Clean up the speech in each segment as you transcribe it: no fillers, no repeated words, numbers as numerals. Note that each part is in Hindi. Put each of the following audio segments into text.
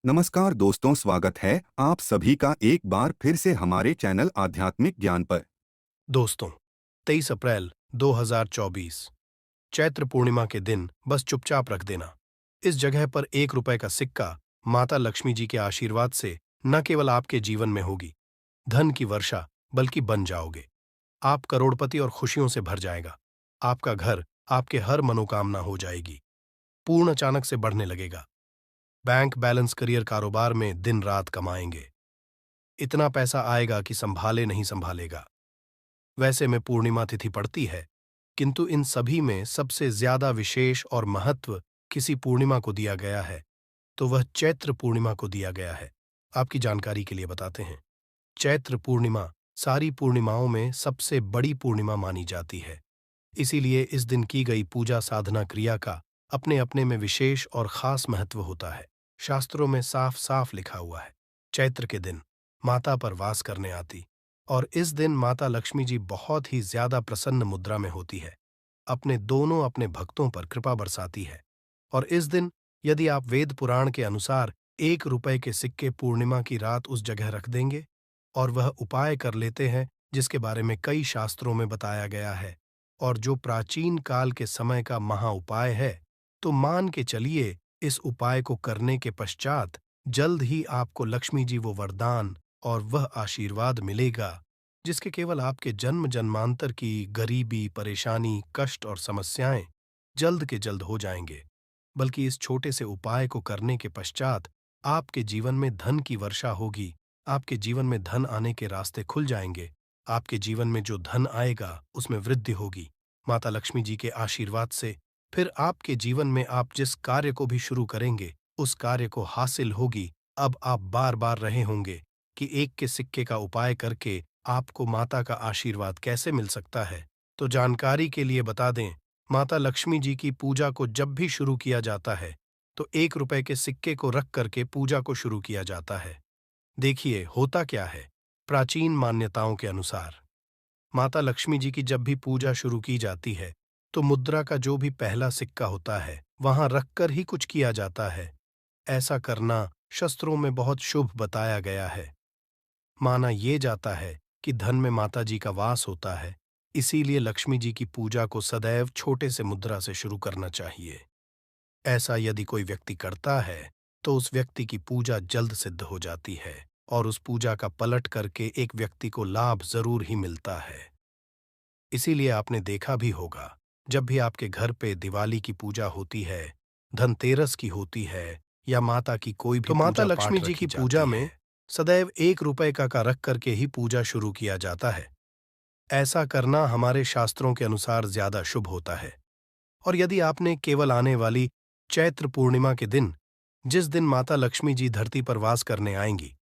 नमस्कार दोस्तों, स्वागत है आप सभी का एक बार फिर से हमारे चैनल आध्यात्मिक ज्ञान पर। दोस्तों, 23 अप्रैल 2024 चैत्र पूर्णिमा के दिन बस चुपचाप रख देना। इस जगह पर 1 रुपए का सिक्का माता लक्ष्मी जी के आशीर्वाद से न केवल आपके जीवन में होगी धन की वर्षा, बल्कि बन जाओगे। आप करोड़पति और खुशियों से भर जाएगा। आपका घर आपके हर मनोकामना हो जाएगी। पूर्ण अचानक से बढ़ने लगेगा। बैंक बैलेंस, करियर, कारोबार में दिन रात कमाएंगे। इतना पैसा आएगा कि संभाले नहीं संभालेगा। वैसे में पूर्णिमा तिथि पड़ती है, किंतु इन सभी में सबसे ज्यादा विशेष और महत्व किसी पूर्णिमा को दिया गया है, तो वह चैत्र पूर्णिमा को दिया गया है। आपकी जानकारी के लिए बताते हैं, चैत्र पूर्णिमा सारी पूर्णिमाओं में सबसे बड़ी पूर्णिमा मानी जाती है। इसीलिए इस दिन की गई पूजा साधना क्रिया का अपने अपने में विशेष और खास महत्व होता है। शास्त्रों में साफ साफ लिखा हुआ है, चैत्र के दिन माता पर वास करने आती, और इस दिन माता लक्ष्मी जी बहुत ही ज्यादा प्रसन्न मुद्रा में होती है। अपने भक्तों पर कृपा बरसाती है। और इस दिन यदि आप वेद पुराण के अनुसार 1 रुपए के सिक्के पूर्णिमा की रात उस जगह रख देंगे और वह उपाय कर लेते हैं जिसके बारे में कई शास्त्रों में बताया गया है, और जो प्राचीन काल के समय का महा उपाय है, तो मान के चलिए इस उपाय को करने के पश्चात जल्द ही आपको लक्ष्मी जी वो वरदान और वह आशीर्वाद मिलेगा जिसके केवल आपके जन्म जन्मांतर की गरीबी, परेशानी, कष्ट और समस्याएं जल्द के जल्द हो जाएंगे। बल्कि इस छोटे से उपाय को करने के पश्चात आपके जीवन में धन की वर्षा होगी। आपके जीवन में धन आने के रास्ते खुल जाएंगे। आपके जीवन में जो धन आएगा उसमें वृद्धि होगी माता लक्ष्मी जी के आशीर्वाद से। फिर आपके जीवन में आप जिस कार्य को भी शुरू करेंगे उस कार्य को हासिल होगी। अब आप बार बार रहे होंगे कि 1 के सिक्के का उपाय करके आपको माता का आशीर्वाद कैसे मिल सकता है। तो जानकारी के लिए बता दें, माता लक्ष्मी जी की पूजा को जब भी शुरू किया जाता है तो 1 रुपए के सिक्के को रख करके पूजा को शुरू किया जाता है। देखिए होता क्या है, प्राचीन मान्यताओं के अनुसार माता लक्ष्मी जी की जब भी पूजा शुरू की जाती है तो मुद्रा का जो भी पहला सिक्का होता है वहां रखकर ही कुछ किया जाता है। ऐसा करना शास्त्रों में बहुत शुभ बताया गया है। माना ये जाता है कि धन में माता जी का वास होता है, इसीलिए लक्ष्मी जी की पूजा को सदैव छोटे से मुद्रा से शुरू करना चाहिए। ऐसा यदि कोई व्यक्ति करता है तो उस व्यक्ति की पूजा जल्द सिद्ध हो जाती है और उस पूजा का पलट करके एक व्यक्ति को लाभ जरूर ही मिलता है। इसीलिए आपने देखा भी होगा, जब भी आपके घर पे दिवाली की पूजा होती है, धनतेरस की होती है, या माता की कोई भी तो माता पूजा लक्ष्मी पाठ जी रखी की जाती पूजा है, में सदैव 1 रुपए का रख करके ही पूजा शुरू किया जाता है। ऐसा करना हमारे शास्त्रों के अनुसार ज्यादा शुभ होता है। और यदि आपने केवल आने वाली चैत्र पूर्णिमा के दिन, जिस दिन माता लक्ष्मी जी धरती पर वास करने आएंगी,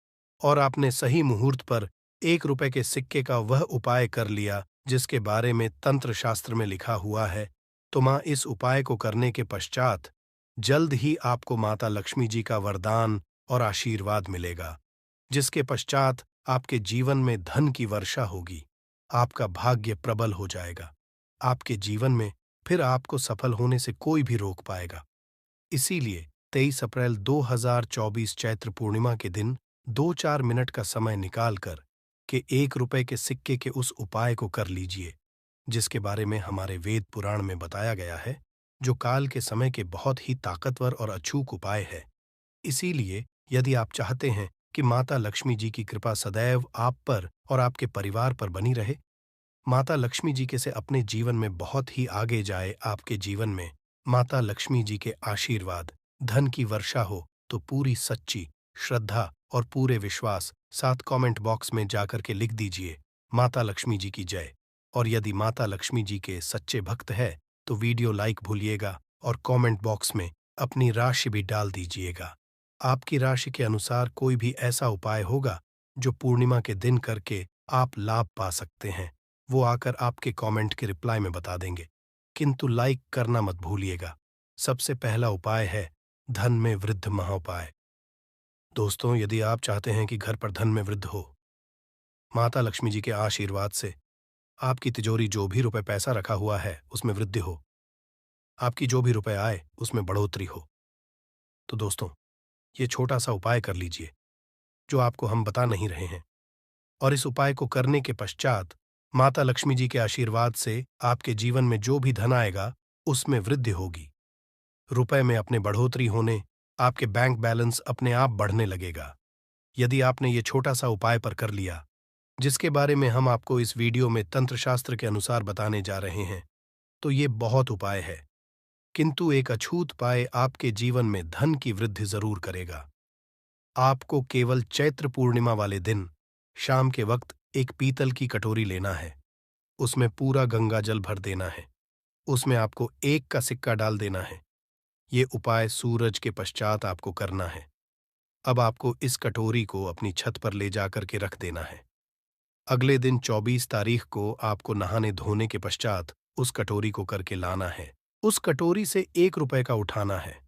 और आपने सही मुहूर्त पर 1 रुपए के सिक्के का वह उपाय कर लिया जिसके बारे में तंत्र शास्त्र में लिखा हुआ है, तो मां इस उपाय को करने के पश्चात जल्द ही आपको माता लक्ष्मी जी का वरदान और आशीर्वाद मिलेगा, जिसके पश्चात आपके जीवन में धन की वर्षा होगी। आपका भाग्य प्रबल हो जाएगा। आपके जीवन में फिर आपको सफल होने से कोई भी रोक पाएगा। इसीलिए 23 अप्रैल 2024 चैत्र पूर्णिमा के दिन 2-4 मिनट का समय निकालकर के 1 रुपए के सिक्के के उस उपाय को कर लीजिए जिसके बारे में हमारे वेद पुराण में बताया गया है, जो काल के समय के बहुत ही ताकतवर और अचूक उपाय है। इसीलिए यदि आप चाहते हैं कि माता लक्ष्मी जी की कृपा सदैव आप पर और आपके परिवार पर बनी रहे, माता लक्ष्मी जी के से अपने जीवन में बहुत ही आगे जाए, आपके जीवन में माता लक्ष्मी जी के आशीर्वाद, धन की वर्षा हो, तो पूरी सच्ची श्रद्धा और पूरे विश्वास साथ कमेंट बॉक्स में जाकर के लिख दीजिए, माता लक्ष्मी जी की जय। और यदि माता लक्ष्मी जी के सच्चे भक्त है तो वीडियो लाइक भूलिएगा और कमेंट बॉक्स में अपनी राशि भी डाल दीजिएगा। आपकी राशि के अनुसार कोई भी ऐसा उपाय होगा जो पूर्णिमा के दिन करके आप लाभ पा सकते हैं, वो आकर आपके कमेंट के रिप्लाई में बता देंगे। किंतु लाइक करना मत भूलिएगा। सबसे पहला उपाय है धन में वृद्ध महाउपाय। दोस्तों, यदि आप चाहते हैं कि घर पर धन में वृद्धि हो, माता लक्ष्मी जी के आशीर्वाद से आपकी तिजोरी जो भी रुपए पैसा रखा हुआ है उसमें वृद्धि हो, आपकी जो भी रुपए आए उसमें बढ़ोतरी हो, तो दोस्तों ये छोटा सा उपाय कर लीजिए जो आपको हम बता नहीं रहे हैं, और इस उपाय को करने के पश्चात माता लक्ष्मी जी के आशीर्वाद से आपके जीवन में जो भी धन आएगा उसमें वृद्धि होगी। रुपए में अपने बढ़ोतरी होने, आपके बैंक बैलेंस अपने आप बढ़ने लगेगा। यदि आपने ये छोटा सा उपाय पर कर लिया, जिसके बारे में हम आपको इस वीडियो में तंत्र शास्त्र के अनुसार बताने जा रहे हैं, तो ये बहुत उपाय है, किंतु एक अछूत उपाय आपके जीवन में धन की वृद्धि जरूर करेगा। आपको केवल चैत्र पूर्णिमा वाले दिन शाम के वक्त एक पीतल की कटोरी लेना है, उसमें पूरा गंगा जल भर देना है, उसमें आपको 1 का सिक्का डाल देना है। ये उपाय सूरज के पश्चात आपको करना है। अब आपको इस कटोरी को अपनी छत पर ले जाकर के रख देना है। अगले दिन 24 तारीख को आपको नहाने धोने के पश्चात उस कटोरी को करके लाना है। उस कटोरी से 1 रुपए का उठाना है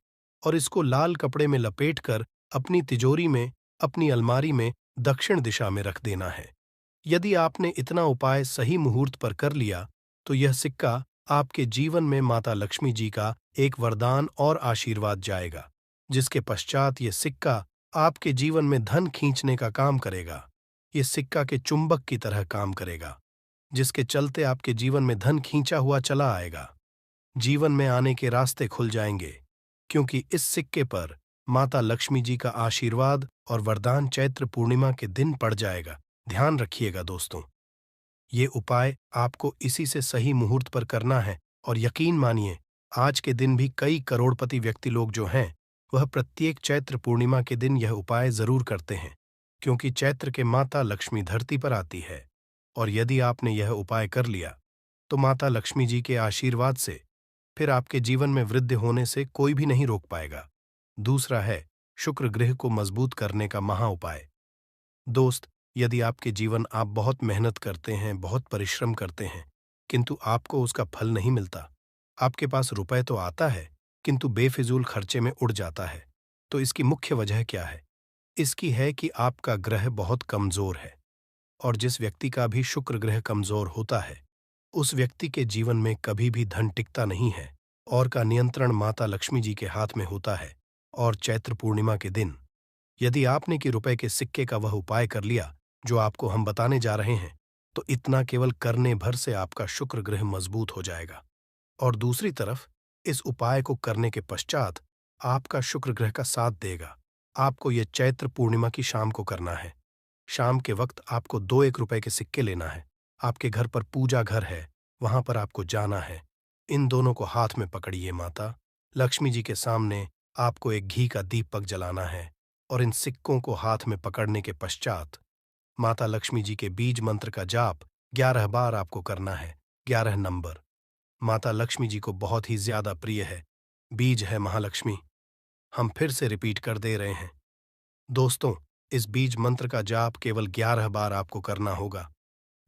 और इसको लाल कपड़े में लपेटकर अपनी तिजोरी में, अपनी अलमारी में दक्षिण दिशा में रख देना है। यदि आपने इतना उपाय सही मुहूर्त पर कर लिया तो यह सिक्का आपके जीवन में माता लक्ष्मी जी का एक वरदान और आशीर्वाद जाएगा, जिसके पश्चात यह सिक्का आपके जीवन में धन खींचने का काम करेगा। यह सिक्का के चुंबक की तरह काम करेगा, जिसके चलते आपके जीवन में धन खींचा हुआ चला आएगा। जीवन में आने के रास्ते खुल जाएंगे, क्योंकि इस सिक्के पर माता लक्ष्मी जी का आशीर्वाद और वरदान चैत्र पूर्णिमा के दिन पड़ जाएगा। ध्यान रखिएगा दोस्तों, ये उपाय आपको इसी से सही मुहूर्त पर करना है, और यकीन मानिए आज के दिन भी कई करोड़पति व्यक्ति लोग जो हैं वह प्रत्येक चैत्र पूर्णिमा के दिन यह उपाय जरूर करते हैं, क्योंकि चैत्र के माता लक्ष्मी धरती पर आती है। और यदि आपने यह उपाय कर लिया तो माता लक्ष्मी जी के आशीर्वाद से फिर आपके जीवन में वृद्धि होने से कोई भी नहीं रोक पाएगा। दूसरा है शुक्र ग्रह को मजबूत करने का महा उपाय। दोस्त, यदि आपके जीवन आप बहुत मेहनत करते हैं, बहुत परिश्रम करते हैं, किंतु आपको उसका फल नहीं मिलता, आपके पास रुपए तो आता है किंतु बेफिजूल खर्चे में उड़ जाता है, तो इसकी मुख्य वजह क्या है? इसकी है कि आपका ग्रह बहुत कमजोर है, और जिस व्यक्ति का भी शुक्र ग्रह कमजोर होता है उस व्यक्ति के जीवन में कभी भी धन टिकता नहीं है, और का नियंत्रण माता लक्ष्मी जी के हाथ में होता है। और चैत्र पूर्णिमा के दिन यदि आपने कि रुपए के सिक्के का वह उपाय कर लिया जो आपको हम बताने जा रहे हैं, तो इतना केवल करने भर से आपका शुक्र ग्रह मजबूत हो जाएगा। और दूसरी तरफ इस उपाय को करने के पश्चात आपका शुक्र ग्रह का साथ देगा। आपको यह चैत्र पूर्णिमा की शाम को करना है। शाम के वक्त आपको 2 रुपए के सिक्के लेना है। आपके घर पर पूजा घर है, वहां पर आपको जाना है। इन दोनों को हाथ में पकड़िए, माता लक्ष्मी जी के सामने आपको एक घी का दीपक जलाना है, और इन सिक्कों को हाथ में पकड़ने के पश्चात माता लक्ष्मी जी के बीज मंत्र का जाप 11 बार आपको करना है। 11 नंबर माता लक्ष्मी जी को बहुत ही ज्यादा प्रिय है। बीज है महालक्ष्मी। हम फिर से रिपीट कर दे रहे हैं दोस्तों, इस बीज मंत्र का जाप केवल 11 बार आपको करना होगा।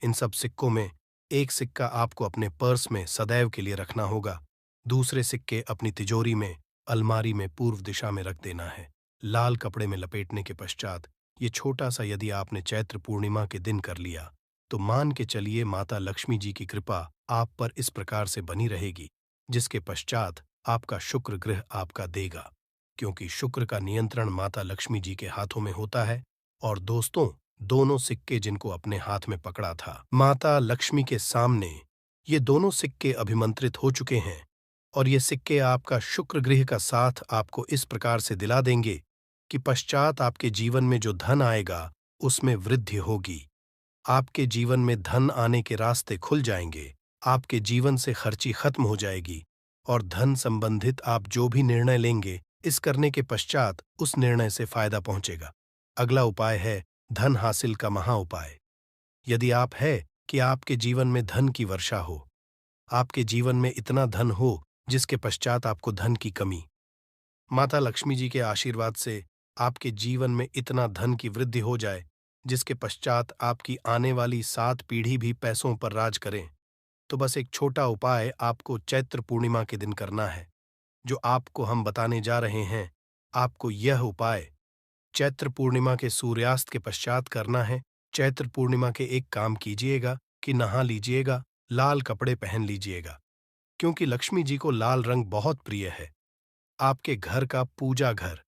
इन सब सिक्कों में एक सिक्का आपको अपने पर्स में सदैव के लिए रखना होगा, दूसरे सिक्के अपनी तिजोरी में, अलमारी में पूर्व दिशा में रख देना है। लाल कपड़े में लपेटने के पश्चात ये छोटा सा यदि आपने चैत्र पूर्णिमा के दिन कर लिया तो मान के चलिए माता लक्ष्मी जी की कृपा आप पर इस प्रकार से बनी रहेगी, जिसके पश्चात आपका शुक्र ग्रह आपका देगा, क्योंकि शुक्र का नियंत्रण माता लक्ष्मी जी के हाथों में होता है। और दोस्तों, दोनों सिक्के जिनको अपने हाथ में पकड़ा था माता लक्ष्मी के सामने, ये दोनों सिक्के अभिमंत्रित हो चुके हैं, और ये सिक्के आपका शुक्र ग्रह का साथ आपको इस प्रकार से दिला देंगे कि पश्चात आपके जीवन में जो धन आएगा उसमें वृद्धि होगी। आपके जीवन में धन आने के रास्ते खुल जाएंगे, आपके जीवन से खर्ची खत्म हो जाएगी, और धन संबंधित आप जो भी निर्णय लेंगे इस करने के पश्चात उस निर्णय से फायदा पहुंचेगा। अगला उपाय है धन हासिल का महा उपाय। यदि आप है कि आपके जीवन में धन की वर्षा हो, आपके जीवन में इतना धन हो जिसके पश्चात आपको धन की कमी, माता लक्ष्मी जी के आशीर्वाद से आपके जीवन में इतना धन की वृद्धि हो जाए जिसके पश्चात आपकी आने वाली 7 पीढ़ी भी पैसों पर राज करें, तो बस एक छोटा उपाय आपको चैत्र पूर्णिमा के दिन करना है, जो आपको हम बताने जा रहे हैं। आपको यह उपाय चैत्र पूर्णिमा के सूर्यास्त के पश्चात करना है। चैत्र पूर्णिमा के एक काम कीजिएगा कि नहा लीजिएगा, लाल कपड़े पहन लीजिएगा, क्योंकि लक्ष्मी जी को लाल रंग बहुत प्रिय है। आपके घर का पूजा घर,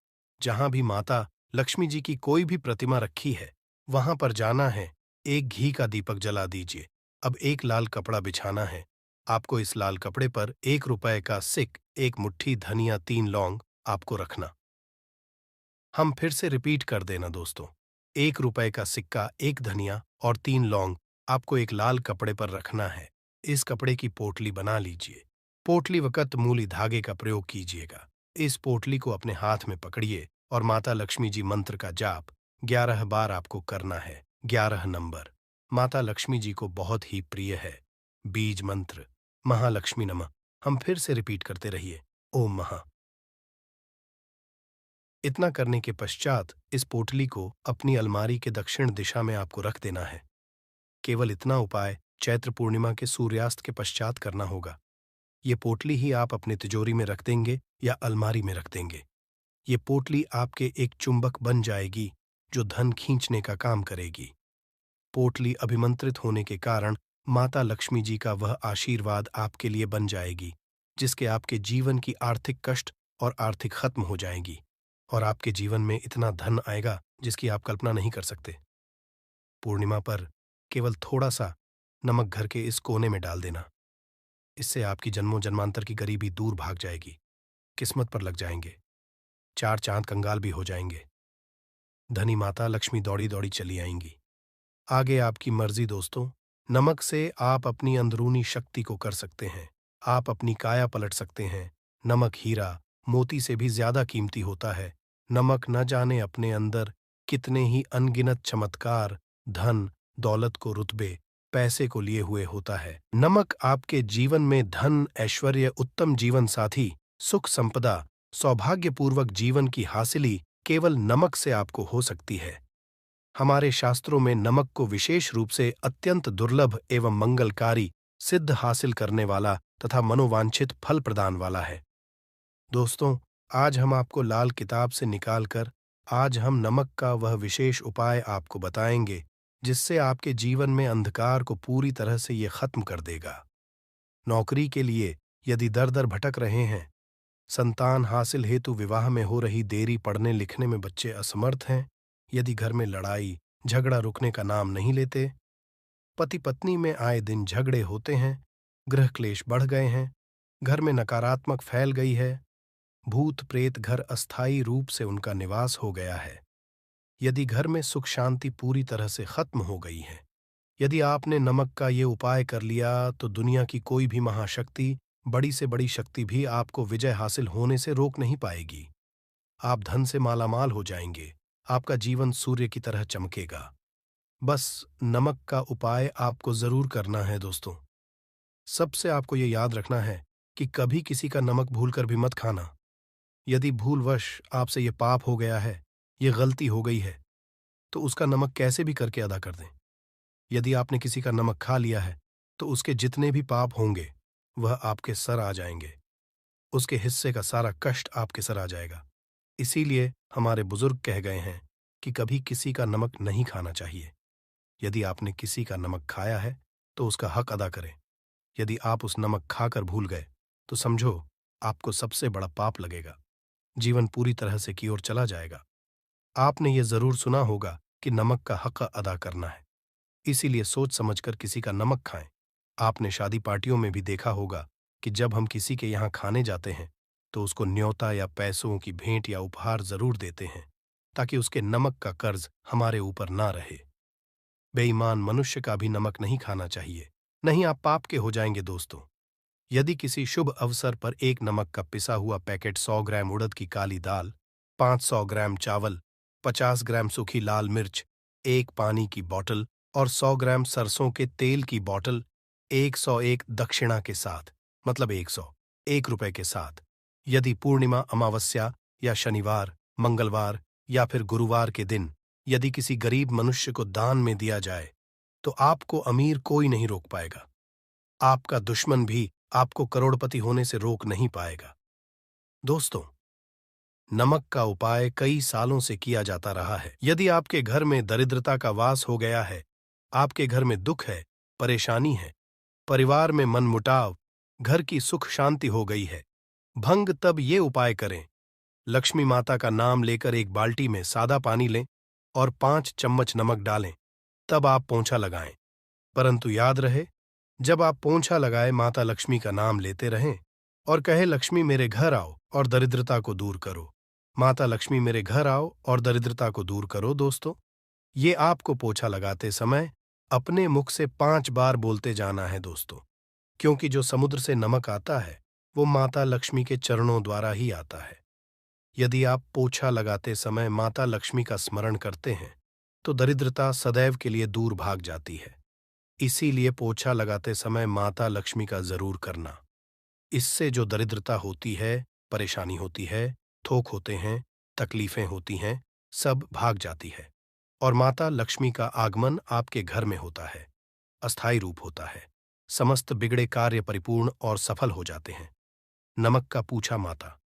जहां भी माता लक्ष्मी जी की कोई भी प्रतिमा रखी है, वहां पर जाना है, एक घी का दीपक जला दीजिए। अब एक लाल कपड़ा बिछाना है। आपको इस लाल कपड़े पर 1 रुपए का सिक, 1 मुट्ठी धनिया, 3 लौंग आपको रखना। हम फिर से रिपीट कर देना दोस्तों। 1 रुपए का सिक्का, 1 धनिया और 3 लौंग आपको एक लाल कपड़े पर रखना है। इस कपड़े की पोटली बना लीजिए। पोटली वक़्त मूली धागे का प्रयोग कीजिएगा। इस पोटली को अपने हाथ में पकड़िए और माता लक्ष्मी जी मंत्र का जाप 11 बार आपको करना है। 11 नंबर माता लक्ष्मी जी को बहुत ही प्रिय है। बीज मंत्र महालक्ष्मी नमः। हम फिर से रिपीट करते रहिए, ओम महा। इतना करने के पश्चात इस पोटली को अपनी अलमारी के दक्षिण दिशा में आपको रख देना है। केवल इतना उपाय चैत्र पूर्णिमा के सूर्यास्त के पश्चात करना होगा। ये पोटली ही आप अपनी तिजोरी में रख देंगे या अलमारी में रख देंगे। ये पोटली आपके एक चुंबक बन जाएगी जो धन खींचने का काम करेगी। पोटली अभिमंत्रित होने के कारण माता लक्ष्मी जी का वह आशीर्वाद आपके लिए बन जाएगी, जिसके आपके जीवन की आर्थिक कष्ट और आर्थिक खत्म हो जाएंगी और आपके जीवन में इतना धन आएगा जिसकी आप कल्पना नहीं कर सकते। पूर्णिमा पर केवल थोड़ा सा नमक घर के इस कोने में डाल देना। इससे आपकी जन्मों जन्मांतर की गरीबी दूर भाग जाएगी, किस्मत पर लग जाएंगे, 4 चांद कंगाल भी हो जाएंगे। धनी माता लक्ष्मी दौड़ी दौड़ी चली आएंगी। आगे आपकी मर्जी दोस्तों। नमक से आप अपनी अंदरूनी शक्ति को कर सकते हैं। आप अपनी काया पलट सकते हैं। नमक हीरा मोती से भी ज्यादा कीमती होता है। नमक न जाने अपने अंदर कितने ही अनगिनत चमत्कार, धन दौलत को, रुतबे पैसे को लिए हुए होता है। नमक आपके जीवन में धन, ऐश्वर्य, उत्तम जीवन साथी, सुख संपदा, सौभाग्यपूर्वक जीवन की हासिली केवल नमक से आपको हो सकती है। हमारे शास्त्रों में नमक को विशेष रूप से अत्यंत दुर्लभ एवं मंगलकारी, सिद्ध हासिल करने वाला तथा मनोवांछित फल प्रदान वाला है। दोस्तों, आज हम आपको लाल किताब से निकालकर आज हम नमक का वह विशेष उपाय आपको बताएंगे जिससे आपके जीवन में अंधकार को पूरी तरह से ये खत्म कर देगा। नौकरी के लिए यदि दर दर भटक रहे हैं, संतान हासिल हेतु विवाह में हो रही देरी, पढ़ने लिखने में बच्चे असमर्थ हैं, यदि घर में लड़ाई झगड़ा रुकने का नाम नहीं लेते, पति पत्नी में आए दिन झगड़े होते हैं, गृह क्लेश बढ़ गए हैं, घर में नकारात्मक फैल गई है, भूत प्रेत घर अस्थायी रूप से उनका निवास हो गया है, यदि घर में सुख शांति पूरी तरह से खत्म हो गई है, यदि आपने नमक का ये उपाय कर लिया तो दुनिया की कोई भी महाशक्ति, बड़ी से बड़ी शक्ति भी आपको विजय हासिल होने से रोक नहीं पाएगी। आप धन से मालामाल हो जाएंगे। आपका जीवन सूर्य की तरह चमकेगा। बस नमक का उपाय आपको जरूर करना है दोस्तों। सबसे आपको ये याद रखना है कि कभी किसी का नमक भूलकर भी मत खाना। यदि भूलवश आपसे ये पाप हो गया है, ये गलती हो गई है, तो उसका नमक कैसे भी करके अदा कर दें। यदि आपने किसी का नमक खा लिया है तो उसके जितने भी पाप होंगे वह आपके सर आ जाएंगे। उसके हिस्से का सारा कष्ट आपके सर आ जाएगा। इसीलिए हमारे बुजुर्ग कह गए हैं कि कभी किसी का नमक नहीं खाना चाहिए। यदि आपने किसी का नमक खाया है तो उसका हक अदा करें। यदि आप उस नमक खाकर भूल गए तो समझो आपको सबसे बड़ा पाप लगेगा। जीवन पूरी तरह से की ओर चला जाएगा। आपने ये जरूर सुना होगा कि नमक का हक अदा करना है, इसीलिए सोच समझकर किसी का नमक खाएं। आपने शादी पार्टियों में भी देखा होगा कि जब हम किसी के यहाँ खाने जाते हैं तो उसको न्योता या पैसों की भेंट या उपहार जरूर देते हैं ताकि उसके नमक का कर्ज हमारे ऊपर ना रहे। बेईमान मनुष्य का भी नमक नहीं खाना चाहिए, नहीं आप पाप के हो जाएंगे दोस्तों। यदि किसी शुभ अवसर पर एक नमक का पिसा हुआ पैकेट, 100 ग्राम उड़द की काली दाल, 500 ग्राम चावल, 50 ग्राम सूखी लाल मिर्च, एक पानी की बोतल और 100 ग्राम सरसों के तेल की बोतल 101 दक्षिणा के साथ, मतलब 1 रुपए के साथ, यदि पूर्णिमा, अमावस्या या शनिवार, मंगलवार या फिर गुरुवार के दिन यदि किसी गरीब मनुष्य को दान में दिया जाए तो आपको अमीर कोई नहीं रोक पाएगा। आपका दुश्मन भी आपको करोड़पति होने से रोक नहीं पाएगा। दोस्तों, नमक का उपाय कई सालों से किया जाता रहा है। यदि आपके घर में दरिद्रता का वास हो गया है, आपके घर में दुख है, परेशानी है, परिवार में मनमुटाव, घर की सुख शांति हो गई है, भंग तब ये उपाय करें। लक्ष्मी माता का नाम लेकर एक बाल्टी में सादा पानी लें और 5 चम्मच नमक डालें, तब आप पोंछा लगाएं। परंतु याद रहे, जब आप पोंछा लगाए माता लक्ष्मी का नाम लेते रहें और कहे लक्ष्मी मेरे घर आओ और दरिद्रता को दूर करो। माता लक्ष्मी मेरे घर आओ और दरिद्रता को दूर करो। दोस्तों, ये आपको पोछा लगाते समय अपने मुख से 5 बार बोलते जाना है दोस्तों, क्योंकि जो समुद्र से नमक आता है वो माता लक्ष्मी के चरणों द्वारा ही आता है। यदि आप पोछा लगाते समय माता लक्ष्मी का स्मरण करते हैं तो दरिद्रता सदैव के लिए दूर भाग जाती है। इसीलिए पोछा लगाते समय माता लक्ष्मी का जरूर करना। इससे जो दरिद्रता होती है, परेशानी होती है, थोक होते हैं, तकलीफें होती हैं, सब भाग जाती है और माता लक्ष्मी का आगमन आपके घर में होता है, अस्थायी रूप होता है। समस्त बिगड़े कार्य परिपूर्ण और सफल हो जाते हैं। नमक का पूछा माता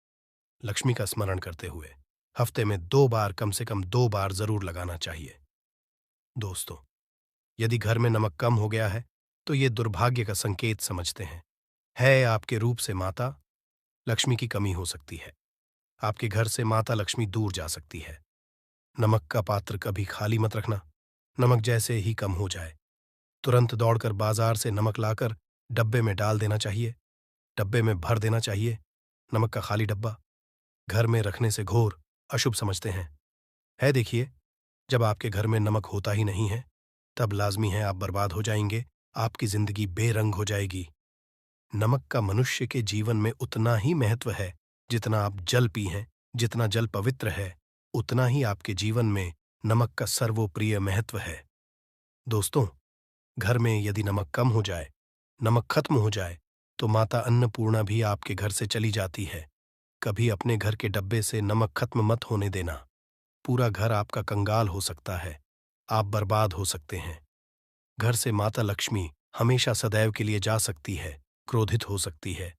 लक्ष्मी का स्मरण करते हुए हफ्ते में 2 बार, कम से कम 2 बार जरूर लगाना चाहिए। दोस्तों, यदि घर में नमक कम हो गया है तो ये दुर्भाग्य का संकेत समझते हैं। है आपके रूप से माता लक्ष्मी की कमी हो सकती है। आपके घर से माता लक्ष्मी दूर जा सकती है। नमक का पात्र कभी खाली मत रखना। नमक जैसे ही कम हो जाए तुरंत दौड़कर बाजार से नमक लाकर डब्बे में डाल देना चाहिए। डब्बे में भर देना चाहिए। नमक का खाली डब्बा घर में रखने से घोर अशुभ समझते हैं। देखिए, जब आपके घर में नमक होता ही नहीं है तब लाजमी है आप बर्बाद हो जाएंगे, आपकी जिंदगी बेरंग हो जाएगी। नमक का मनुष्य के जीवन में उतना ही महत्व है जितना आप जल पी हैं। जितना जल पवित्र है उतना ही आपके जीवन में नमक का सर्वोप्रिय महत्व है। दोस्तों, घर में यदि नमक कम हो जाए, नमक खत्म हो जाए तो माता अन्नपूर्णा भी आपके घर से चली जाती है। कभी अपने घर के डब्बे से नमक खत्म मत होने देना। पूरा घर आपका कंगाल हो सकता है, आप बर्बाद हो सकते हैं। घर से माता लक्ष्मी हमेशा सदैव के लिए जा सकती है, क्रोधित हो सकती है।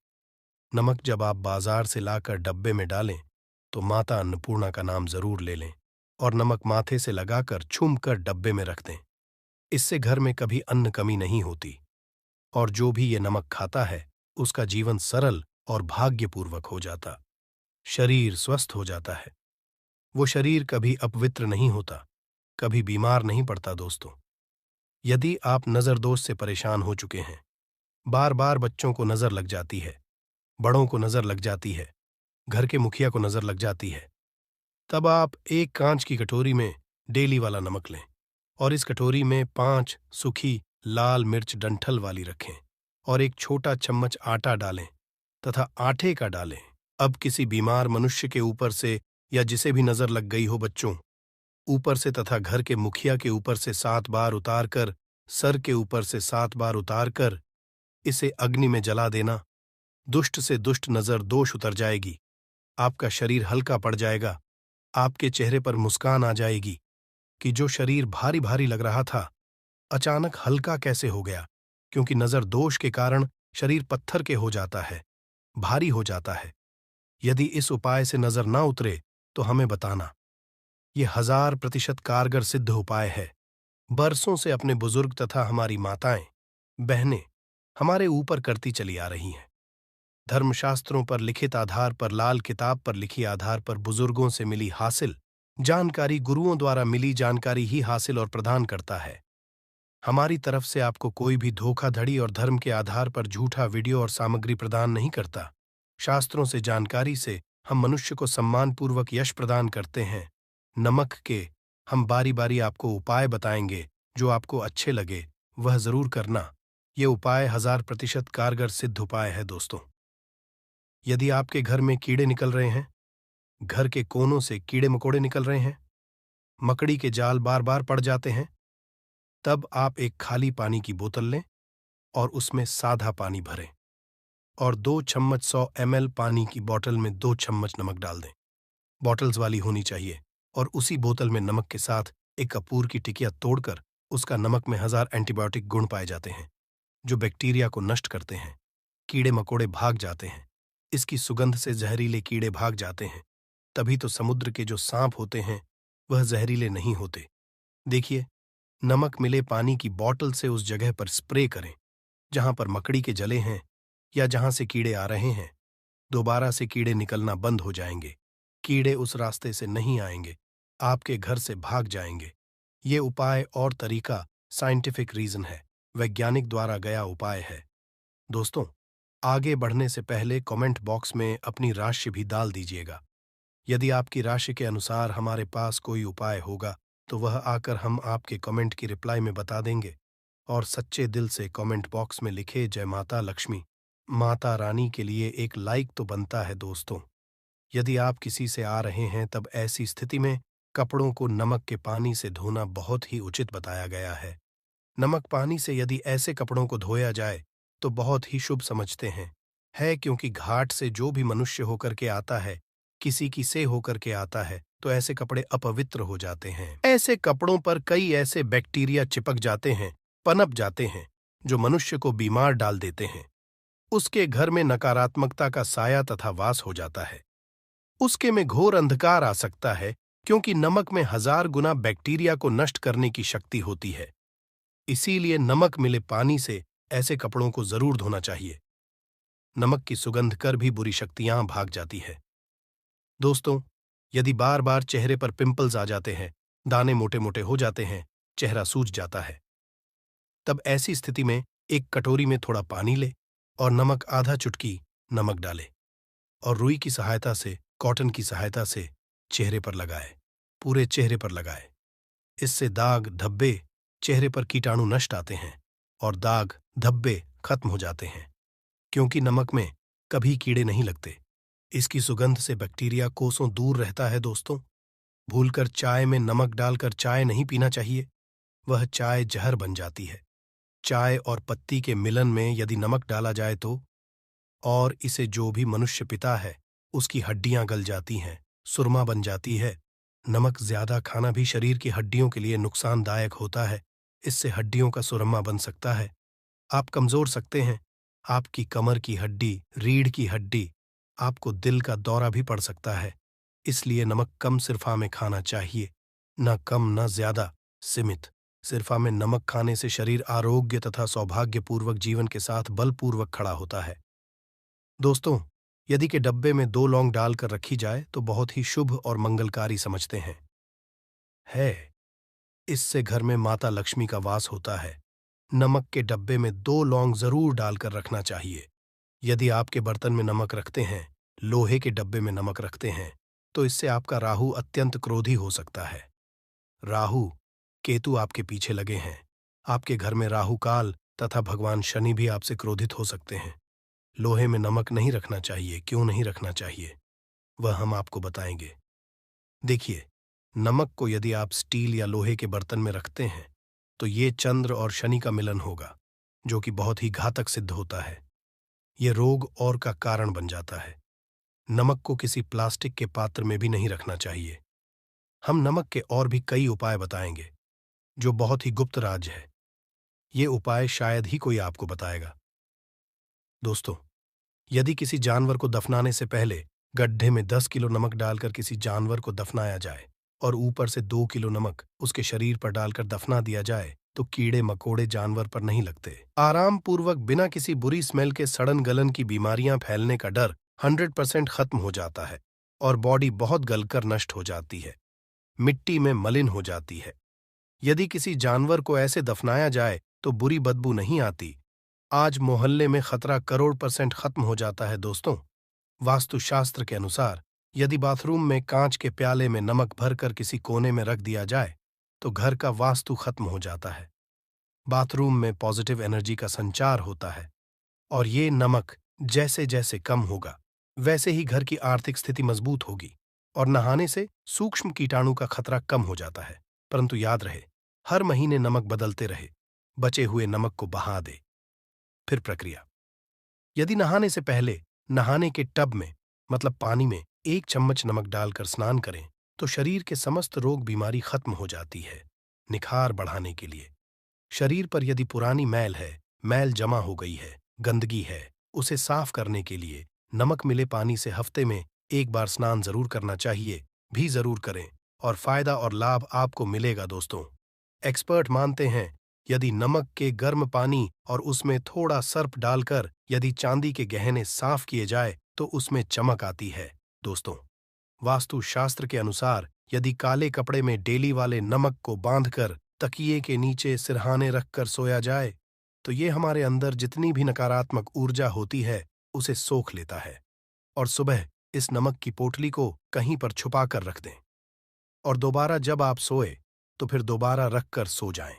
नमक जब आप बाजार से लाकर डब्बे में डालें तो माता अन्नपूर्णा का नाम जरूर ले लें और नमक माथे से लगाकर छूम कर डब्बे में रख दें। इससे घर में कभी अन्न कमी नहीं होती और जो भी ये नमक खाता है उसका जीवन सरल और भाग्यपूर्वक हो जाता। शरीर स्वस्थ हो जाता है। वो शरीर कभी अपवित्र नहीं होता, कभी बीमार नहीं पड़ता। दोस्तों, यदि आप नजर दोष से परेशान हो चुके हैं, बार बार बच्चों को नजर लग जाती है, बड़ों को नजर लग जाती है, घर के मुखिया को नजर लग जाती है, तब आप एक कांच की कटोरी में डेली वाला नमक लें और इस कटोरी में 5 सूखी लाल मिर्च डंठल वाली रखें और एक छोटा चम्मच आटा डालें तथा आटे का डालें। अब किसी बीमार मनुष्य के ऊपर से या जिसे भी नजर लग गई हो बच्चों, ऊपर से तथा घर के मुखिया के ऊपर से 7 बार उतार कर, सर के ऊपर से 7 बार उतार कर इसे अग्नि में जला देना। दुष्ट से दुष्ट नजर दोष उतर जाएगी, आपका शरीर हल्का पड़ जाएगा, आपके चेहरे पर मुस्कान आ जाएगी कि जो शरीर भारी भारी लग रहा था अचानक हल्का कैसे हो गया, क्योंकि नजर दोष के कारण शरीर पत्थर के हो जाता है, भारी हो जाता है। यदि इस उपाय से नजर ना उतरे तो हमें बताना। ये 1000% कारगर सिद्ध उपाय है। बरसों से अपने बुजुर्ग तथा हमारी माताएं, बहनें हमारे ऊपर करती चली आ रही हैं। धर्मशास्त्रों पर लिखित आधार पर, लाल किताब पर लिखी आधार पर बुजुर्गों से मिली हासिल जानकारी, गुरुओं द्वारा मिली जानकारी ही हासिल और प्रदान करता है। हमारी तरफ से आपको कोई भी धोखाधड़ी और धर्म के आधार पर झूठा वीडियो और सामग्री प्रदान नहीं करता। शास्त्रों से जानकारी से हम मनुष्य को सम्मानपूर्वक यश प्रदान करते हैं। नमक के हम बारी बारी आपको उपाय बताएंगे, जो आपको अच्छे लगे वह जरूर करना। ये उपाय 1000% कारगर सिद्ध उपाय है। दोस्तों, यदि आपके घर में कीड़े निकल रहे हैं, घर के कोनों से कीड़े मकोड़े निकल रहे हैं, मकड़ी के जाल बार बार पड़ जाते हैं, तब आप एक खाली पानी की बोतल लें और उसमें सादा पानी भरें और 2 चम्मच 100 ml पानी की बोतल में 2 चम्मच नमक डाल दें। बॉटल्स वाली होनी चाहिए और उसी बोतल में नमक के साथ एक कपूर की टिकिया तोड़कर उसका नमक में 1000 एंटीबायोटिक गुण पाए जाते हैं जो बैक्टीरिया को नष्ट करते हैं। कीड़े मकोड़े भाग जाते हैं। इसकी सुगंध से जहरीले कीड़े भाग जाते हैं। तभी तो समुद्र के जो सांप होते हैं वह जहरीले नहीं होते। देखिए, नमक मिले पानी की बोतल से उस जगह पर स्प्रे करें जहां पर मकड़ी के जले हैं या जहां से कीड़े आ रहे हैं। दोबारा से कीड़े निकलना बंद हो जाएंगे। कीड़े उस रास्ते से नहीं आएंगे, आपके घर से भाग जाएंगे। ये उपाय और तरीका साइंटिफिक रीजन है, वैज्ञानिक द्वारा गया उपाय है। दोस्तों, आगे बढ़ने से पहले कमेंट बॉक्स में अपनी राशि भी डाल दीजिएगा। यदि आपकी राशि के अनुसार हमारे पास कोई उपाय होगा तो वह आकर हम आपके कमेंट की रिप्लाई में बता देंगे। और सच्चे दिल से कमेंट बॉक्स में लिखे जय माता लक्ष्मी, माता रानी के लिए एक लाइक तो बनता है दोस्तों। यदि आप किसी से आ रहे हैं तब ऐसी स्थिति में कपड़ों को नमक के पानी से धोना बहुत ही उचित बताया गया है। नमक पानी से यदि ऐसे कपड़ों को धोया जाए तो बहुत ही शुभ समझते हैं। है क्योंकि घाट से जो भी मनुष्य होकर के आता है, किसी की से होकर के आता है, तो ऐसे कपड़े अपवित्र हो जाते हैं। ऐसे कपड़ों पर कई ऐसे बैक्टीरिया चिपक जाते हैं, पनप जाते हैं, जो मनुष्य को बीमार डाल देते हैं। उसके घर में नकारात्मकता का साया तथा वास हो जाता है। उसके में घोर अंधकार आ सकता है, क्योंकि नमक में 1000 गुना बैक्टीरिया को नष्ट करने की शक्ति होती है। इसीलिए नमक मिले पानी से ऐसे कपड़ों को जरूर धोना चाहिए। नमक की सुगंध कर भी बुरी शक्तियां भाग जाती है। दोस्तों, यदि बार बार चेहरे पर पिंपल्स आ जाते हैं, दाने मोटे मोटे हो जाते हैं, चेहरा सूज जाता है, तब ऐसी स्थिति में एक कटोरी में थोड़ा पानी ले और नमक आधा चुटकी नमक डाले और रुई की सहायता से, कॉटन की सहायता से चेहरे पर लगाए, पूरे चेहरे पर लगाए। इससे दाग धब्बे, चेहरे पर कीटाणु नष्ट आते हैं और दाग धब्बे खत्म हो जाते हैं, क्योंकि नमक में कभी कीड़े नहीं लगते। इसकी सुगंध से बैक्टीरिया कोसों दूर रहता है। दोस्तों, भूलकर चाय में नमक डालकर चाय नहीं पीना चाहिए, वह चाय जहर बन जाती है। चाय और पत्ती के मिलन में यदि नमक डाला जाए तो, और इसे जो भी मनुष्य पीता है उसकी हड्डियां गल जाती हैं, सुरमा बन जाती है। नमक ज्यादा खाना भी शरीर की हड्डियों के लिए नुकसानदायक होता है। इससे हड्डियों का सुरमा बन सकता है, आप कमजोर सकते हैं, आपकी कमर की हड्डी, रीढ़ की हड्डी, आपको दिल का दौरा भी पड़ सकता है। इसलिए नमक कम सिरफा में खाना चाहिए, न कम न ज्यादा, सीमित। सिरफा में नमक खाने से शरीर आरोग्य तथा सौभाग्यपूर्वक जीवन के साथ बलपूर्वक खड़ा होता है। दोस्तों, यदि के डब्बे में 2 लौंग डालकर रखी जाए तो बहुत ही शुभ और मंगलकारी समझते हैं। इससे घर में माता लक्ष्मी का वास होता है। नमक के डब्बे में 2 लौंग जरूर डालकर रखना चाहिए। यदि आपके बर्तन में नमक रखते हैं, लोहे के डब्बे में नमक रखते हैं, तो इससे आपका राहु अत्यंत क्रोधी हो सकता है। राहु केतु आपके पीछे लगे हैं, आपके घर में राहु काल तथा भगवान शनि भी आपसे क्रोधित हो सकते हैं। लोहे में नमक नहीं रखना चाहिए। क्यों नहीं रखना चाहिए, वह हम आपको बताएंगे। देखिए, नमक को यदि आप स्टील या लोहे के बर्तन में रखते हैं तो ये चंद्र और शनि का मिलन होगा, जो कि बहुत ही घातक सिद्ध होता है। यह रोग और का कारण बन जाता है। नमक को किसी प्लास्टिक के पात्र में भी नहीं रखना चाहिए। हम नमक के और भी कई उपाय बताएंगे, जो बहुत ही गुप्त राज है। ये उपाय शायद ही कोई आपको बताएगा। दोस्तों, यदि किसी जानवर को दफनाने से पहले गड्ढे में 10 किलो नमक डालकर किसी जानवर को दफनाया जाए और ऊपर से 2 किलो नमक उसके शरीर पर डालकर दफना दिया जाए तो कीड़े मकोड़े जानवर पर नहीं लगते। आराम पूर्वक बिना किसी बुरी स्मेल के सड़न गलन की बीमारियां फैलने का डर 100% खत्म हो जाता है और बॉडी बहुत गलकर नष्ट हो जाती है, मिट्टी में मलिन हो जाती है। यदि किसी जानवर को ऐसे दफनाया जाए तो बुरी बदबू नहीं आती। आज मोहल्ले में खतरा करोड़ % खत्म हो जाता है। दोस्तों, वास्तुशास्त्र के अनुसार यदि बाथरूम में कांच के प्याले में नमक भरकर किसी कोने में रख दिया जाए तो घर का वास्तु खत्म हो जाता है। बाथरूम में पॉजिटिव एनर्जी का संचार होता है और ये नमक जैसे जैसे कम होगा वैसे ही घर की आर्थिक स्थिति मजबूत होगी और नहाने से सूक्ष्म कीटाणु का खतरा कम हो जाता है। परंतु याद रहे, हर महीने नमक बदलते रहे, बचे हुए नमक को बहा दे। फिर प्रक्रिया, यदि नहाने से पहले नहाने के टब में मतलब पानी में 1 चम्मच नमक डालकर स्नान करें तो शरीर के समस्त रोग बीमारी खत्म हो जाती है। निखार बढ़ाने के लिए शरीर पर यदि पुरानी मैल है, मैल जमा हो गई है, गंदगी है, उसे साफ करने के लिए नमक मिले पानी से हफ्ते में 1 बार स्नान जरूर करना चाहिए, भी जरूर करें और फायदा और लाभ आपको मिलेगा। दोस्तों, एक्सपर्ट मानते हैं यदि नमक के गर्म पानी और उसमें थोड़ा सर्फ डालकर यदि चांदी के गहने साफ किए जाए तो उसमें चमक आती है। दोस्तों, वास्तुशास्त्र के अनुसार यदि काले कपड़े में डेली वाले नमक को बांधकर तकिए के नीचे सिरहाने रखकर सोया जाए तो ये हमारे अंदर जितनी भी नकारात्मक ऊर्जा होती है उसे सोख लेता है। और सुबह इस नमक की पोटली को कहीं पर छुपा कर रख दें और दोबारा जब आप सोए तो फिर दोबारा रख कर सो जाएं।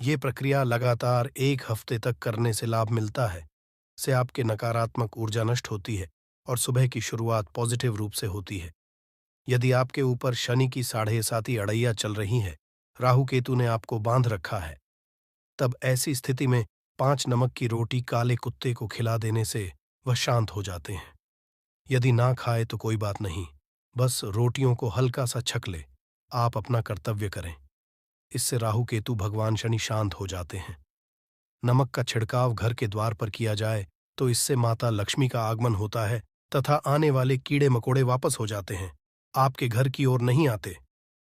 ये प्रक्रिया लगातार 1 हफ्ते तक करने से लाभ मिलता है। से आपके नकारात्मक ऊर्जा नष्ट होती है और सुबह की शुरुआत पॉजिटिव रूप से होती है। यदि आपके ऊपर शनि की 7.5 अड़ैया चल रही है, राहु केतु ने आपको बांध रखा है, तब ऐसी स्थिति में 5 नमक की रोटी काले कुत्ते को खिला देने से वह शांत हो जाते हैं। यदि ना खाए तो कोई बात नहीं, बस रोटियों को हल्का सा छक ले, आप अपना कर्तव्य करें। इससे राहु केतु भगवान शनि शांत हो जाते हैं। नमक का छिड़काव घर के द्वार पर किया जाए तो इससे माता लक्ष्मी का आगमन होता है तथा आने वाले कीड़े मकोड़े वापस हो जाते हैं, आपके घर की ओर नहीं आते,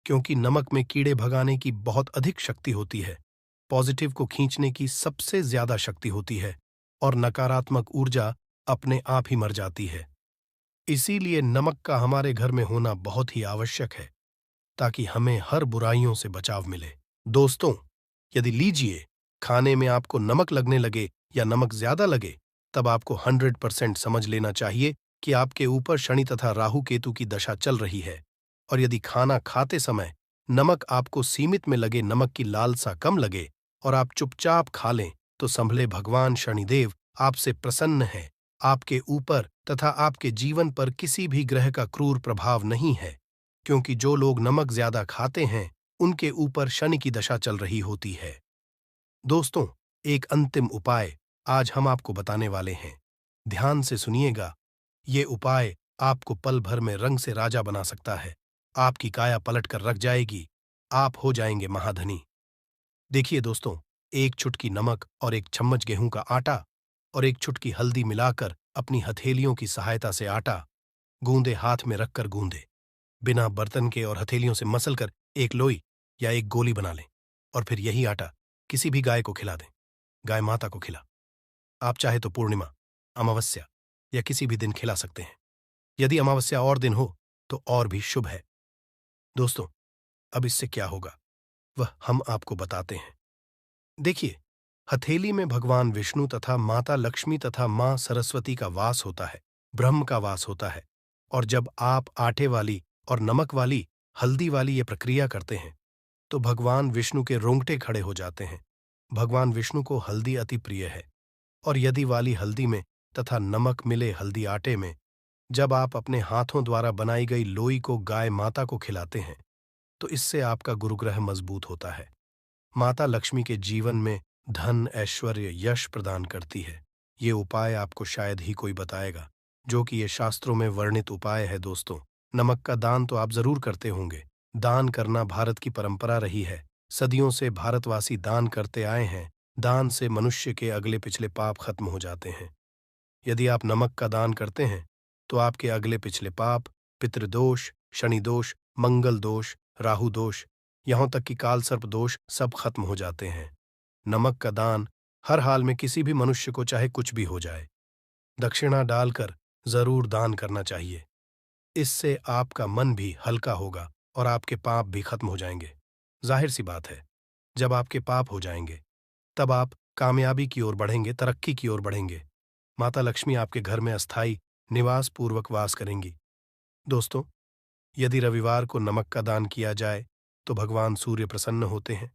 क्योंकि नमक में कीड़े भगाने की बहुत अधिक शक्ति होती है, पॉजिटिव को खींचने की सबसे ज्यादा शक्ति होती है और नकारात्मक ऊर्जा अपने आप ही मर जाती है। इसीलिए नमक का हमारे घर में होना बहुत ही आवश्यक है ताकि हमें हर बुराइयों से बचाव मिले। दोस्तों, यदि लीजिए खाने में आपको नमक लगने लगे या नमक ज्यादा लगे, तब आपको 100% समझ लेना चाहिए कि आपके ऊपर शनि तथा राहु केतु की दशा चल रही है। और यदि खाना खाते समय नमक आपको सीमित में लगे, नमक की लालसा कम लगे और आप चुपचाप खा लें, तो संभले भगवान शनिदेव आपसे प्रसन्न है। आपके ऊपर तथा आपके जीवन पर किसी भी ग्रह का क्रूर प्रभाव नहीं है, क्योंकि जो लोग नमक ज्यादा खाते हैं उनके ऊपर शनि की दशा चल रही होती है। दोस्तों, एक अंतिम उपाय आज हम आपको बताने वाले हैं। ध्यान से सुनिएगा। ये उपाय आपको पल भर में रंग से राजा बना सकता है। आपकी काया पलट कर रख जाएगी। आप हो जाएंगे महाधनी। देखिए दोस्तों, 1 चुटकी नमक और 1 चम्मच गेहूं का आटा और 1 चुटकी हल्दी मिलाकर अपनी हथेलियों की सहायता से आटा गूंदे हाथ में रखकर गूंदे, बिना बर्तन के और हथेलियों से मसलकर एक लोई या एक गोली बना लें और फिर यही आटा किसी भी गाय को खिला दें। गाय माता को खिला। आप चाहे तो पूर्णिमा, अमावस्या या किसी भी दिन खिला सकते हैं। यदि अमावस्या और दिन हो तो और भी शुभ है। दोस्तों, अब इससे क्या होगा वह हम आपको बताते हैं। देखिए, हथेली में भगवान विष्णु तथा माता लक्ष्मी तथा मां सरस्वती का वास होता है, ब्रह्म का वास होता है। और जब आप आटे वाली और नमक वाली, हल्दी वाली ये प्रक्रिया करते हैं तो भगवान विष्णु के रोंगटे खड़े हो जाते हैं। भगवान विष्णु को हल्दी अति प्रिय है और यदि वाली हल्दी में तथा नमक मिले हल्दी आटे में जब आप अपने हाथों द्वारा बनाई गई लोई को गाय माता को खिलाते हैं तो इससे आपका गुरुग्रह मजबूत होता है। माता लक्ष्मी के जीवन में धन, ऐश्वर्य, यश प्रदान करती है। ये उपाय आपको शायद ही कोई बताएगा, जो कि ये शास्त्रों में वर्णित उपाय है। दोस्तों, नमक का दान तो आप जरूर करते होंगे। दान करना भारत की परंपरा रही है। सदियों से भारतवासी दान करते आए हैं। दान से मनुष्य के अगले पिछले पाप खत्म हो जाते हैं। यदि आप नमक का दान करते हैं तो आपके अगले पिछले पाप, पितृदोष, शनि दोष, मंगल दोष, राहु दोष, यहां तक कि काल सर्प दोष सब खत्म हो जाते हैं। नमक का दान हर हाल में किसी भी मनुष्य को चाहे कुछ भी हो जाए, दक्षिणा डालकर जरूर दान करना चाहिए। इससे आपका मन भी हल्का होगा और आपके पाप भी खत्म हो जाएंगे। जाहिर सी बात है, जब आपके पाप हो जाएंगे तब आप कामयाबी की ओर बढ़ेंगे, तरक्की की ओर बढ़ेंगे। माता लक्ष्मी आपके घर में अस्थायी निवास पूर्वक वास करेंगी। दोस्तों, यदि रविवार को नमक का दान किया जाए तो भगवान सूर्य प्रसन्न होते हैं।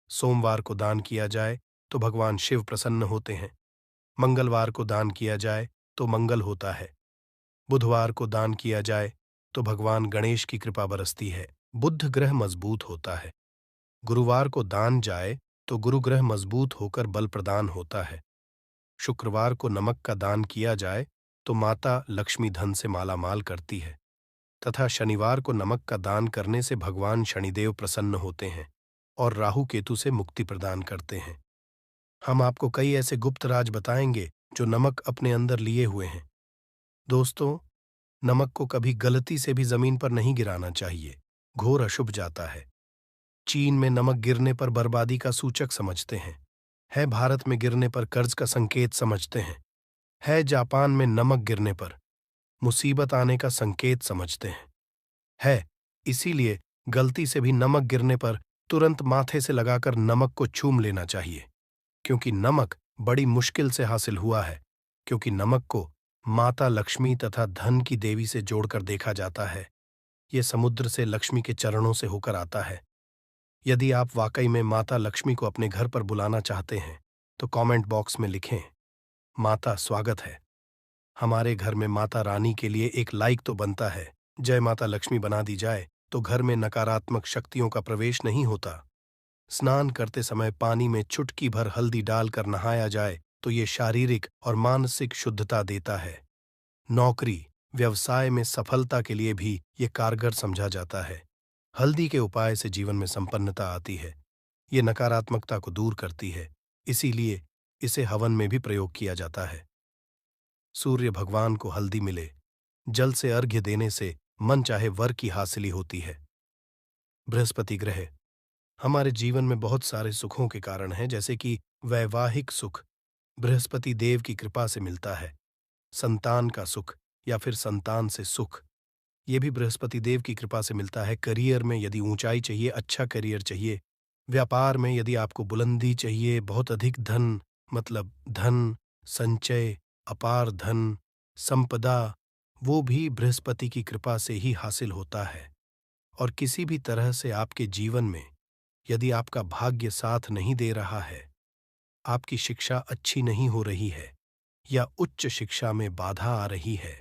सोमवार को दान किया जाए तो भगवान शिव प्रसन्न होते हैं। मंगलवार को दान किया जाए तो मंगल होता है। बुधवार को दान किया जाए तो भगवान गणेश की कृपा बरसती है, बुध ग्रह मजबूत होता है। गुरुवार को दान जाए तो गुरु ग्रह मजबूत होकर बल प्रदान होता है। शुक्रवार को नमक का दान किया जाए तो माता लक्ष्मी धन से मालामाल करती है तथा शनिवार को नमक का दान करने से भगवान शनिदेव प्रसन्न होते हैं और राहु केतु से मुक्ति प्रदान करते हैं। हम आपको कई ऐसे गुप्त राज बताएंगे जो नमक अपने अंदर लिए हुए हैं। दोस्तों, नमक को कभी गलती से भी जमीन पर नहीं गिराना चाहिए, घोर अशुभ जाता है। चीन में नमक गिरने पर बर्बादी का सूचक समझते हैं। है भारत में गिरने पर कर्ज का संकेत समझते हैं। है जापान में नमक गिरने पर मुसीबत आने का संकेत समझते हैं। है, इसीलिए गलती से भी नमक गिरने पर तुरंत माथे से लगाकर नमक को चूम लेना चाहिए, क्योंकि नमक बड़ी मुश्किल से हासिल हुआ है, क्योंकि नमक को माता लक्ष्मी तथा धन की देवी से जोड़कर देखा जाता है। ये समुद्र से लक्ष्मी के चरणों से होकर आता है। यदि आप वाकई में माता लक्ष्मी को अपने घर पर बुलाना चाहते हैं, तो कमेंट बॉक्स में लिखें, माता स्वागत है। हमारे घर में माता रानी के लिए एक लाइक तो बनता है। जय माता लक्ष्मी बना दी जाए तो घर में नकारात्मक शक्तियों का प्रवेश नहीं होता। स्नान करते समय पानी में चुटकी भर हल्दी डालकर नहाया जाए तो ये शारीरिक और मानसिक शुद्धता देता है। नौकरी, व्यवसाय में सफलता के लिए भी ये कारगर समझा जाता है। हल्दी के उपाय से जीवन में संपन्नता आती है। ये नकारात्मकता को दूर करती है, इसीलिए इसे हवन में भी प्रयोग किया जाता है। सूर्य भगवान को हल्दी मिले, जल से अर्घ्य देने से मन चाहे वर की हासिली होती है। बृहस्पति ग्रह हमारे जीवन में बहुत सारे सुखों के कारण है, जैसे कि वैवाहिक सुख बृहस्पति देव की कृपा से मिलता है। संतान का सुख या फिर संतान से सुख, ये भी बृहस्पति देव की कृपा से मिलता है। करियर में यदि ऊंचाई चाहिए, अच्छा करियर चाहिए, व्यापार में यदि आपको बुलंदी चाहिए, बहुत अधिक धन, मतलब धन, संचय, अपार धन, संपदा, वो भी बृहस्पति की कृपा से ही हासिल होता है। और किसी भी तरह से आपके जीवन में यदि आपका भाग्य साथ नहीं दे रहा है, आपकी शिक्षा अच्छी नहीं हो रही है या उच्च शिक्षा में बाधा आ रही है,